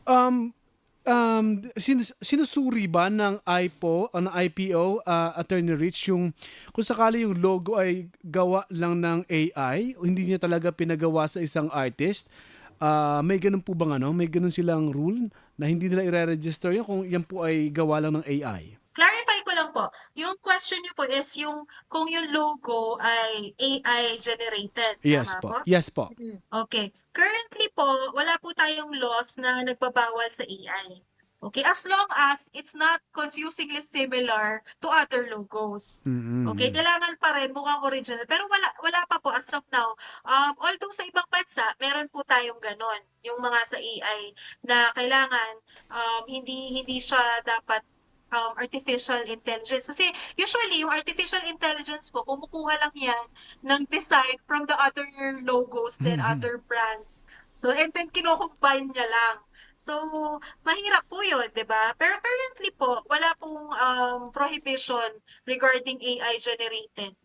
Um, sinusuri ba ng IPO, Attorney Rich, yung kung sakali yung logo ay gawa lang ng AI, o hindi niya talaga pinagawa sa isang artist, may ganun po bang ano? May ganun silang rule na hindi nila i-register yun kung yan po ay gawa lang ng AI? Clarify ko lang po, yung question niyo po is yung kung yung logo ay AI generated, Yes tama po. po? Yes po. Okay. Currently po, wala po tayong laws na nagbabawal sa AI. Okay, as long as it's not confusingly similar to other logos. Okay, Mm. kailangan pa rin mukhang original. Pero wala pa po as of now. Although sa ibang bansa, meron po tayong ganon. Yung mga sa AI na kailangan hindi siya dapat artificial intelligence. Kasi usually, yung artificial intelligence po, kumukuha lang yan ng design from the other logos and other brands. So, and then kino-combine niya lang. So, mahirap po yun, di ba? Pero currently po, wala pong prohibition regarding AI generated